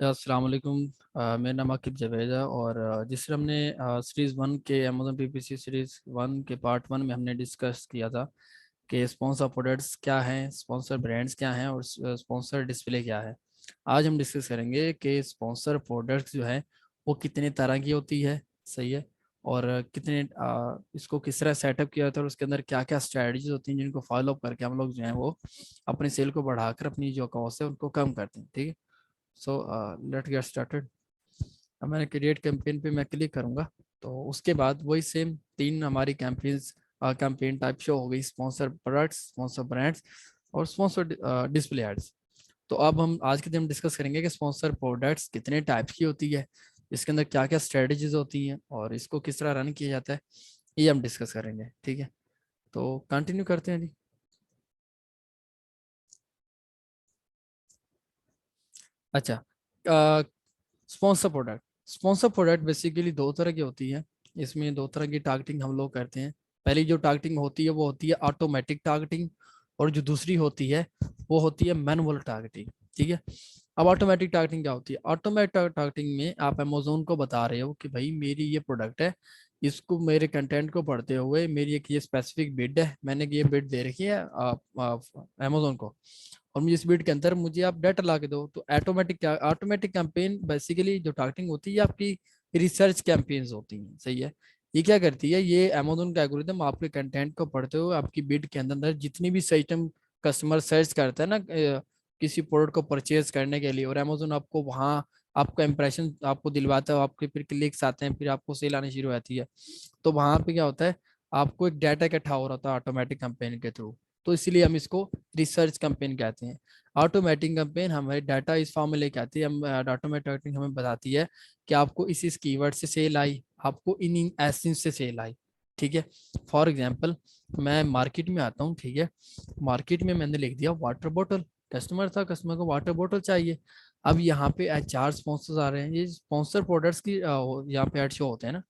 अस्सलाम वालेकुम। मेरा नाम आकिब जावेद है और जिस तरह हमने सीरीज़ वन के अमेज़न पीपीसी सीरीज़ वन के पार्ट वन में हमने डिस्कस किया था कि स्पॉन्सर प्रोडक्ट्स क्या हैं, स्पॉन्सर ब्रांड्स क्या हैं और स्पॉन्सर डिस्प्ले क्या है। आज हम डिस्कस करेंगे कि स्पॉन्सर प्रोडक्ट्स जो है वो कितने तरह की होती है, सही है, और कितने इसको किस तरह सेटअप किया जाता है और उसके अंदर क्या क्या स्ट्रेटजीज होती हैं जिनको फॉलो करके हम लोग जो है वो अपनी सेल को बढ़ाकर अपनी जो कॉस्ट है उनको कम करते हैं। ठीक है, सो लेट गेट स्टार्टेड। अब मैंने क्रिएट कैंपेन पे मैं क्लिक करूंगा तो उसके बाद वही सेम तीन हमारी कैंपेन्स कैंपेन टाइप शो हो गई, स्पॉन्सर प्रोडक्ट्स, स्पॉन्सर ब्रांड्स और स्पॉन्सर डिस्प्ले एड्स। तो अब हम आज के दिन डिस्कस करेंगे कि स्पॉन्सर प्रोडक्ट्स कितने टाइप की होती है, इसके अंदर क्या क्या स्ट्रेटजीज होती हैं और इसको किस तरह रन किया जाता है, ये हम डिस्कस करेंगे। ठीक है, तो कंटिन्यू करते हैं जी। अच्छा, स्पॉन्सर प्रोडक्ट बेसिकली दो तरह की होती है। इसमें दो तरह की टारगेटिंग हम लोग करते हैं। पहली जो टारगेटिंग होती है वो होती है ऑटोमेटिक टारगेटिंग, और जो दूसरी होती है वो होती है मैनुअल टारगेटिंग। ठीक है, अब ऑटोमेटिक टारगेटिंग क्या होती है? ऑटोमेटिक टारगेटिंग में आप अमेजोन को बता रहे हो कि भाई मेरी ये प्रोडक्ट है, इसको मेरे कंटेंट को पढ़ते हुए मेरी एक ये स्पेसिफिक बिड है, मैंने ये बिड दे रखी है अमेजोन को, और मुझे इस बीट के अंदर मुझे आप डाटा ला के दो। तो ऑटोमेटिक कैंपेन बेसिकली जो टारगेटिंग होती है ये आपकी रिसर्च कैंपेन्स होती हैं। सही है, ये क्या करती है, ये अमेजोन का एल्गोरिथम आपके कंटेंट को पढ़ते हुए आपकी बिड के अंदर जितनी भी सिस्टम कस्टमर सर्च करता है ना किसी प्रोडक्ट को परचेज करने के लिए, और अमेजोन आपको वहाँ आपका इंप्रेशन आपको दिलवाता है, आपके फिर क्लिक्स आते हैं, फिर आपको सेल आनी शुरू होती है। तो वहाँ पे क्या होता है, आपको एक डाटा इकट्ठा हो रहा था ऑटोमेटिक कैंपेन के थ्रू। तो इसलिए हम इसको रिसर्च कैंपेन कहते हैं। ऑटोमेटिक कैंपेन हमारे डाटा इस फॉर्म में लेके आती है, हम ऑटोमेटिक हमें बताती है कि आपको इस कीवर्ड से सेल आई, आपको इन इन एसेंस से सेल आई। ठीक है, फॉर एग्जांपल मैं मार्केट में आता हूँ, ठीक है, मार्केट में मैंने लिख दिया वाटर बोतल, कस्टमर था, कस्टमर को वाटर बोतल चाहिए। अब यहाँ पे चार स्पॉन्सर्स आ रहे हैं, ये स्पॉन्सर प्रोडक्ट्स की यहाँ पे एड शो होते हैं ना।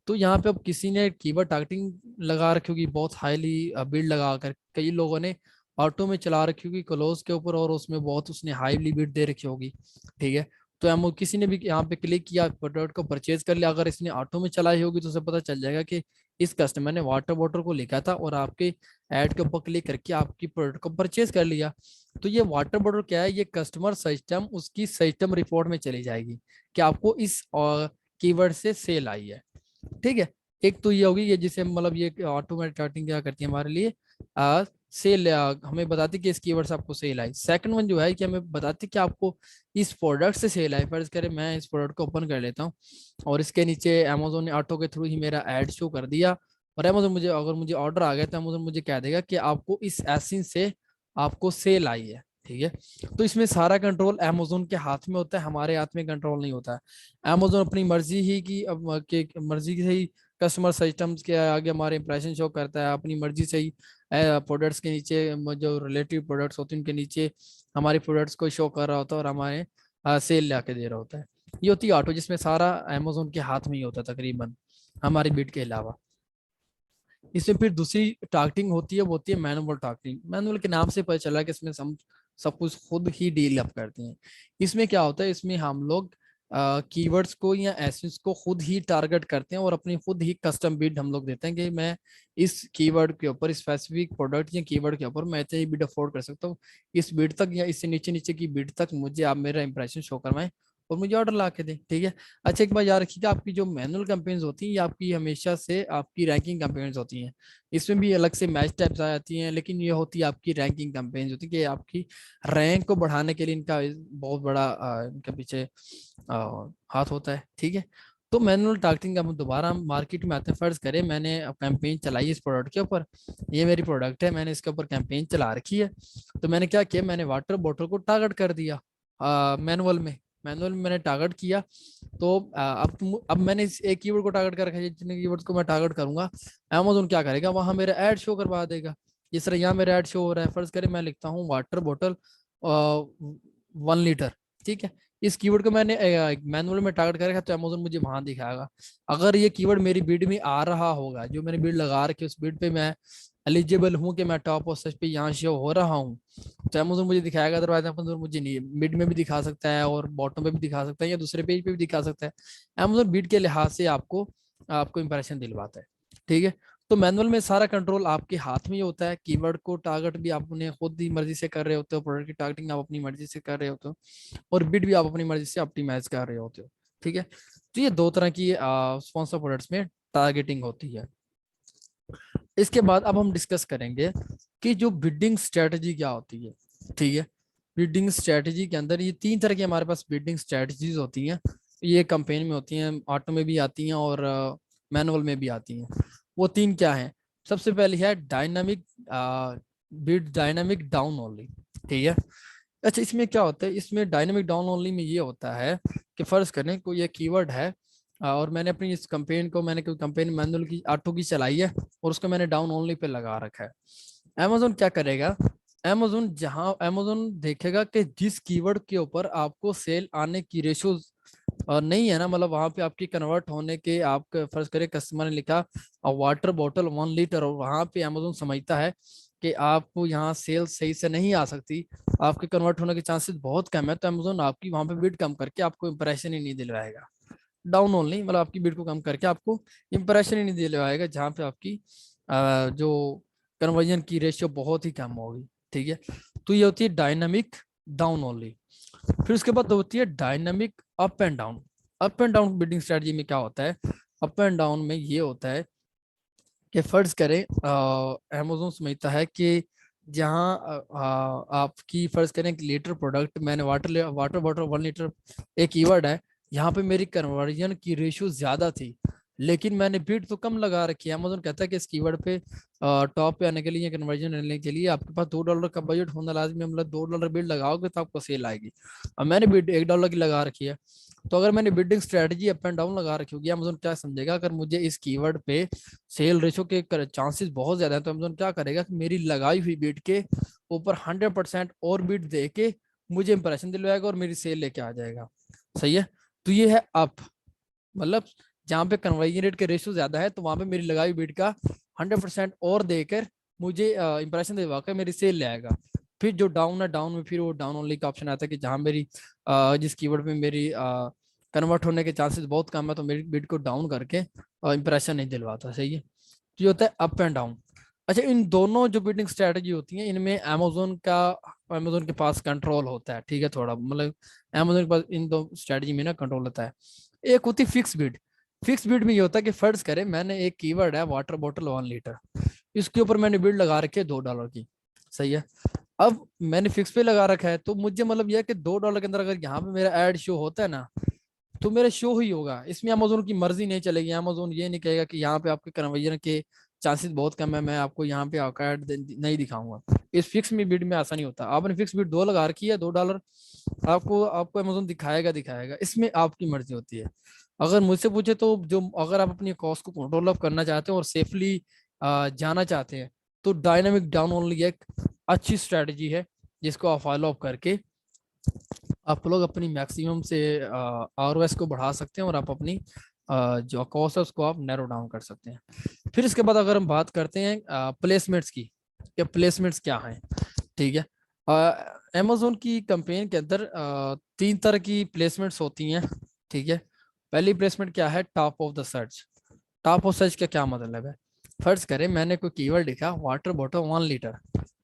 तो यहाँ पे अब किसी ने कीवर्ड टारगेटिंग लगा रखी होगी, बहुत हाईली बिल्ड लगा कर कई लोगों ने ऑटो में चला रखी होगी क्लोज के ऊपर, और उसमें बहुत उसने हाईली बिड दे रखी होगी। ठीक है, तो हम किसी ने भी यहाँ पे क्लिक किया, प्रोडक्ट को परचेज कर लिया, अगर इसने ऑटो में चलाई होगी तो उसे पता चल जाएगा कि इस कस्टमर ने वाटर बॉटल को लिखा था और आपके ऐड के ऊपर क्लिक करके आपकी प्रोडक्ट को परचेज कर लिया। तो ये वाटर बॉटल क्या है, ये कस्टमर सिस्टम उसकी सिस्टम रिपोर्ट में चली जाएगी कि आपको इस कीवर्ड से सेल आई है। ठीक है, एक तो ये होगी, ये जिसे मतलब ये ऑटोमेटिक टारगेटिंग क्या करती है हमारे लिए, सेल हमें बताती है कि इस कीवर्ड से आपको सेल आई। सेकंड वन जो है कि हमें बताती है कि आपको इस प्रोडक्ट से सेल आई। फर्ज करें मैं इस प्रोडक्ट को ओपन कर लेता हूँ और इसके नीचे अमेजोन ने ऑटो के थ्रू ही मेरा एड शो कर दिया, और अमेजोन मुझे अगर मुझे ऑर्डर आ गया तो अमेजोन मुझे कह देगा कि आपको इस एसिन से आपको सेल आई है। ठीक है, तो इसमें सारा कंट्रोल अमेजोन के हाथ में होता है, हमारे हाथ में कंट्रोल नहीं होता है। अमेजोन अपनी मर्जी ही की अब के मर्जी से ही कस्टमर सिस्टम्स के आगे हमारे इंप्रेशन शो करता है, अपनी मर्जी से ही प्रोडक्ट्स के नीचे जो रिलेटिव प्रोडक्ट्स होते हैं उनके नीचे हमारे प्रोडक्ट्स को शो कर रहा होता है और हमारे सेल ला के दे रहा होता है। ये होती है ऑटो, जिसमें सारा अमेजोन के हाथ में ही होता है तकरीबन, हमारी बिड के अलावा। इसमें फिर दूसरी टारगेटिंग होती है, वो होती है मैनुअल टारगेटिंग। मैनुअल के नाम से पता चला कि इसमें हम सब कुछ खुद ही डील अप करते हैं। इसमें क्या होता है, इसमें हम लोग कीवर्ड्स को या एसेंस को खुद ही टारगेट करते हैं और अपनी खुद ही कस्टम बिड हम लोग देते हैं कि मैं इस कीवर्ड के ऊपर, स्पेसिफिक प्रोडक्ट या कीवर्ड के ऊपर मैं इतनी बिड अफोर्ड कर सकता हूँ, इस बिड तक या इससे नीचे नीचे की बिड तक मुझे आप मेरा इंप्रेशन शो करवाएं और मुझे ऑर्डर ला के दें। ठीक है, अच्छा एक बार याद रखिएगा, आपकी जो मैनुअल कैंपेन्स होती हैं ये आपकी हमेशा से आपकी रैंकिंग कैंपेन्स होती हैं। इसमें भी अलग से मैच टाइप्स आ जाती हैं, लेकिन ये होती है आपकी रैंकिंग कैंपेन्स होती है कि आपकी रैंक को बढ़ाने के लिए इनका बहुत बड़ा इनके पीछे हाथ होता है। ठीक है, तो मैनुअल टारगेटिंग का हम दोबारा हम मार्केट में आते हैं। फर्ज करें मैंने कैंपेन चलाई इस प्रोडक्ट के ऊपर, ये मेरी प्रोडक्ट है, मैंने इसके ऊपर कैंपेन चला रखी है। तो मैंने क्या किया, मैंने वाटर बॉटल को टारगेट कर दिया मैनुअल में मैंने टारगेट किया। तो अब मैंने इस एक कीवर्ड को टारगेट कर रखा है, जितने कीवर्ड्स को मैं टारगेट करूंगा अमेजोन क्या करेगा, वहां मेरा ऐड शो करवा देगा। जिस तरह यहाँ मेरा ऐड शो हो रहा है, फर्ज करें मैं लिखता हूँ वाटर बॉटल 1 लीटर। ठीक है, इस कीवर्ड को मैंने मैनुअल में टारगेट करेगा तो अमेजोन मुझे वहां दिखाएगा। अगर ये कीवर्ड मेरी बिड में आ रहा होगा, जो मैंने बिड लगा रखी उस बिड पे मैं एलिजिबल हूँ कि मैं टॉप ऑफ सर्च पे यहाँ शो हो रहा हूँ, तो अमेजोन मुझे दिखाएगा। अदरवाइज अमेजोन मुझे नहीं, मिड में भी दिखा सकता है और बॉटम पे भी दिखा सकता है या दूसरे पेज पे भी दिखा सकता है। अमेजोन बिड के लिहाज से आपको आपको इंप्रेशन दिलवाता है। ठीक है, तो मैनुअल में सारा कंट्रोल आपके हाथ में ही होता है। कीवर्ड को टारगेट भी आप अपने खुद ही मर्जी से कर रहे होते हो, प्रोडक्ट की टारगेटिंग आप अपनी मर्जी से कर रहे होते हो, और बिड भी आप अपनी मर्जी से ऑप्टिमाइज कर रहे होते हो। ठीक है, तो ये दो तरह की स्पॉन्सर प्रोडक्ट्स में टारगेटिंग होती है। इसके बाद अब हम डिस्कस करेंगे कि जो बिडिंग स्ट्रेटजी क्या होती है। ठीक है, बिडिंग स्ट्रेटजी के अंदर ये तीन तरह की हमारे पास बिडिंग स्ट्रेटजीज होती हैं। ये कैंपेन में होती हैं, ऑटो में भी आती हैं और मैनुअल में भी आती हैं। वो तीन क्या हैं? सबसे पहली है dynamic bid, dynamic down only. ठीक है, अच्छा इसमें क्या होता है? इसमें डायनामिक डाउन ओनली में ये होता है कि फर्ज करें कोई ये कीवर्ड है और मैंने अपनी इस कंपेन को, मैंने कोई कंपेन मैनुअल की ऑटो की चलाई है और उसको मैंने डाउन ओनली पे लगा रखा है। अमेजोन क्या करेगा? अमेजोन देखेगा कि जिस कीवर्ड के ऊपर आपको सेल आने की रेशो नहीं है ना, मतलब वहां पे आपकी कन्वर्ट होने के, आप फर्ज करें कस्टमर ने लिखा वाटर बॉटल 1 लीटर और वहां पे अमेजोन समझता है कि आपको यहाँ सेल सही से नहीं आ सकती, आपके कन्वर्ट होने के चांसेस बहुत कम है, तो अमेजोन आपकी वहां पे बिड कम करके आपको इंप्रेशन ही नहीं दिलवाएगा। डाउन ओनली मतलब आपकी बिड को कम करके आपको इंप्रेशन ही नहीं दिलवाएगा, जहाँ पे आपकी जो कन्वर्जन की रेशियो बहुत ही कम होगी। ठीक है, तो ये होती है डायनामिक डाउन ओनली। फिर उसके बाद होती है dynamic up and down. Up and down building strategy में क्या होता है? अप एंड डाउन में ये होता है कि फर्ज करें अमेजोन समझता है कि जहाँ आपकी फर्ज करें एक लीटर प्रोडक्ट, मैंने वाटर वाटर बॉटल 1 लीटर एक कीवर्ड है, यहाँ पे मेरी कन्वर्जन की रेशियो ज्यादा थी लेकिन मैंने बिड तो कम लगा रखी है। अमेजोन कहता है कि इस कीवर्ड पे टॉप पे आने के लिए, कन्वर्जन लेने के लिए आपके पास $2 का बजट होना लाजमी है, मतलब $2 बिड लगाओगे तो आपको सेल आएगी। अब मैंने बिड $1 की लगा रखी है, तो अगर मैंने bidding strategy up and down लगा रखी होगी, अमेजोन क्या समझेगा? अगर मुझे इस कीवर्ड पे सेल रेशो के चांसेस बहुत ज्यादा है तो अमेजोन क्या करेगा कि मेरी लगाई हुई बिड के ऊपर 100% और बिड दे के मुझे इंप्रेशन दिलवाएगा और मेरी सेल लेके आ जाएगा। सही है, तो ये है अप, मतलब जहाँ पे कन्वर्जन रेट के रेशियो ज्यादा है तो वहां पे मेरी लगाई बिड का 100% और देकर मुझे इंप्रेशन दिलवा कर मेरी सेल ले आएगा। फिर जो डाउन है, डाउन में फिर वो डाउन ओनली का ऑप्शन आता है कि जहाँ मेरी जिस कीवर्ड में मेरी कन्वर्ट होने के चांसेस बहुत कम है तो मेरी बिड को डाउन करके इंप्रेशन नहीं दिलवाता। सही है, तो ये होता है अप एंड डाउन। अच्छा, इन दोनों जो बिडिंग स्ट्रेटजी होती है इनमें अमेजोन के पास कंट्रोल होता है। ठीक है, थोड़ा मतलब अमेजोन के पास इन दो स्ट्रेटजी में ना कंट्रोल होता है। एक होती फिक्स बिड। फिक्स बिड में ये होता है कि फर्ज करें मैंने एक कीवर्ड है वाटर बॉटल 1 लीटर, इसके ऊपर मैंने बिड लगा रखी है $2 की। सही है, अब मैंने फिक्स पे लगा रखा है तो मुझे मतलब यह है कि $2 के अंदर अगर यहाँ पे मेरा एड शो होता है ना तो मेरा शो ही होगा। इसमें अमेजोन की मर्जी नहीं चलेगी। अमेजोन ये नहीं कहेगा कि यहाँ पे आपके कन्वर्जन के चांसेस बहुत कम है, मैं आपको यहाँ पे आपका ऐड नहीं दिखाऊंगा। इस फिक्स में बिड में ऐसा नहीं होता। आपने फिक्स बिड 2 लगा रखी है, $2 आपको आपको अमेजोन दिखाएगा दिखाएगा, इसमें आपकी मर्जी होती है। अगर मुझसे पूछे तो जो अगर आप अपनी कॉस्ट को कंट्रोल अप करना चाहते हैं और सेफली जाना चाहते हैं तो डायनामिक डाउन ओनली एक अच्छी स्ट्रेटजी है जिसको आप फॉलो अप करके आप लोग अपनी मैक्सिमम से आरओएस को बढ़ा सकते हैं और आप अपनी जो कॉस्ट है उसको आप नैरो डाउन कर सकते हैं। फिर इसके बाद अगर हम बात करते हैं प्लेसमेंट्स की, कि प्लेसमेंट्स क्या हैं। ठीक है, अमेजोन की कैंपेन के अंदर तीन तरह की प्लेसमेंट्स होती हैं। ठीक है, पहली प्लेसमेंट क्या है? Top of the search. Top of search का क्या मतलब है? फर्ज करें मैंने कोई कीवर्ड लिखा वाटर बॉटल 1 लीटर,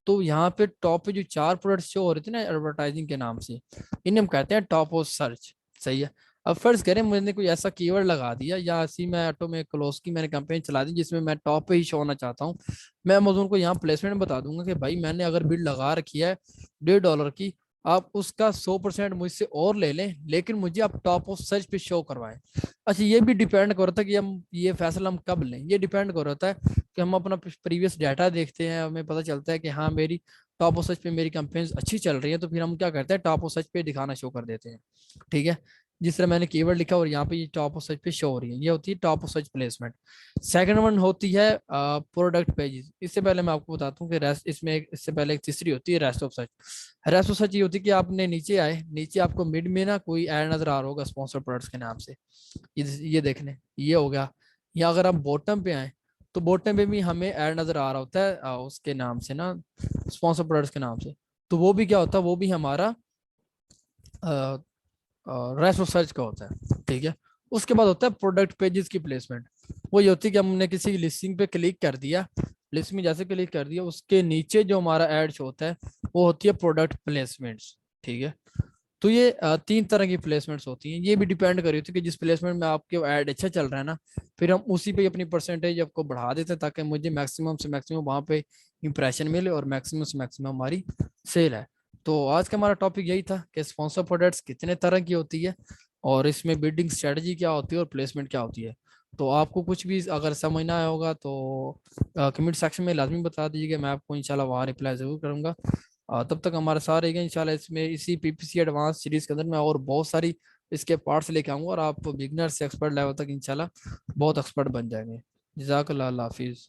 तो यहाँ पे टॉप पे जो 4 प्रोडक्ट शो हो रहे थे ना एडवर्टाइजिंग के नाम से, इन्हें हम कहते हैं टॉप ऑफ सर्च। सही है, अब फर्ज करें मैंने कोई ऐसा कीवर्ड लगा दिया या ऐसी मैं ऑटो में क्लोज की मैंने कैंपेन चला दी जिसमें मैं टॉप पे ही शो होना चाहता हूँ, मैं अमेजोन को यहाँ प्लेसमेंट बता दूंगा कि भाई मैंने अगर बिल लगा रखी है $1.5 की, आप उसका 100% मुझसे और ले लें लेकिन मुझे आप टॉप ऑफ सर्च पे शो करवाएं। अच्छा, ये भी डिपेंड कर रहा था कि हम ये फैसला हम कब लें। ये डिपेंड कर रहा है कि हम अपना प्रीवियस डाटा देखते हैं, हमें पता चलता है कि हाँ मेरी टॉप ऑफ सर्च पे मेरी कंपेन्स अच्छी चल रही है तो फिर हम क्या करते हैं टॉप ऑफ सर्च पे दिखाना शो कर देते हैं। ठीक है, जिस तरह मैंने कीवर्ड लिखा और यहाँ पे ये टॉप ऑफ सर्च पे शो हो रही है, ये होती है top of search placement. Second one होती है प्रोडक्ट पेजेस। इससे पहले मैं आपको बताता हूँ कि रेस्ट इसमें इससे पहले एक तीसरी होती है rest of search. Rest of search ये होती है कि आपने नीचे आए, नीचे आपको मिड में ना कोई ऐड नजर आ रहा होगा स्पॉन्सर प्रोडक्ट्स के नाम से, ये देखने ये हो गया। या अगर आप बॉटम पे आए तो बॉटम पे भी हमें ऐड नजर आ रहा होता है उसके नाम से ना, स्पॉन्सर प्रोडक्ट्स के नाम से। तो वो भी क्या होता है, वो भी हमारा रेस्ट ऑफ सर्च का होता है, ठीक है। उसके बाद होता है प्रोडक्ट पेजेस की प्लेसमेंट। वो ये होती है कि हमने किसी लिस्टिंग पे क्लिक कर दिया, लिस्ट में जैसे क्लिक कर दिया उसके नीचे जो हमारा ऐड शो होता है वो होती है प्रोडक्ट प्लेसमेंट्स, ठीक है। तो ये तीन तरह की प्लेसमेंट्स होती हैं, ये भी डिपेंड कर रही होती है कि जिस प्लेसमेंट में आपके ऐड अच्छा चल रहा है ना, फिर हम उसी पे अपनी परसेंटेज आपको बढ़ा देते हैं ताकि मुझे मैक्सिमम से मैक्सिमम वहाँ पे इंप्रेशन मिले और मैक्सिमम से मैक्सिमम हमारी सेल है। तो आज का हमारा टॉपिक यही था कि स्पॉन्सर प्रोडक्ट्स कितने तरह की होती है और इसमें बिल्डिंग स्ट्रेटजी क्या होती है और प्लेसमेंट क्या होती है। तो आपको कुछ भी अगर समझना आया होगा तो कमेंट सेक्शन में लाजमी बता दीजिएगा, मैं आपको इंशाल्लाह वहाँ रिप्लाई जरूर करूंगा। तब तक हमारे साथ रहेगा इंशाल्लाह। इसमें इसी पीपीसी एडवांस सीरीज के अंदर मैं और बहुत सारी इसके पार्ट्स लेके आऊंगा और आप बिगनर से एक्सपर्ट लेवल तक इंशाल्लाह बहुत एक्सपर्ट बन जाएंगे। जज़ाकल्लाह, अल्लाह हाफिज़।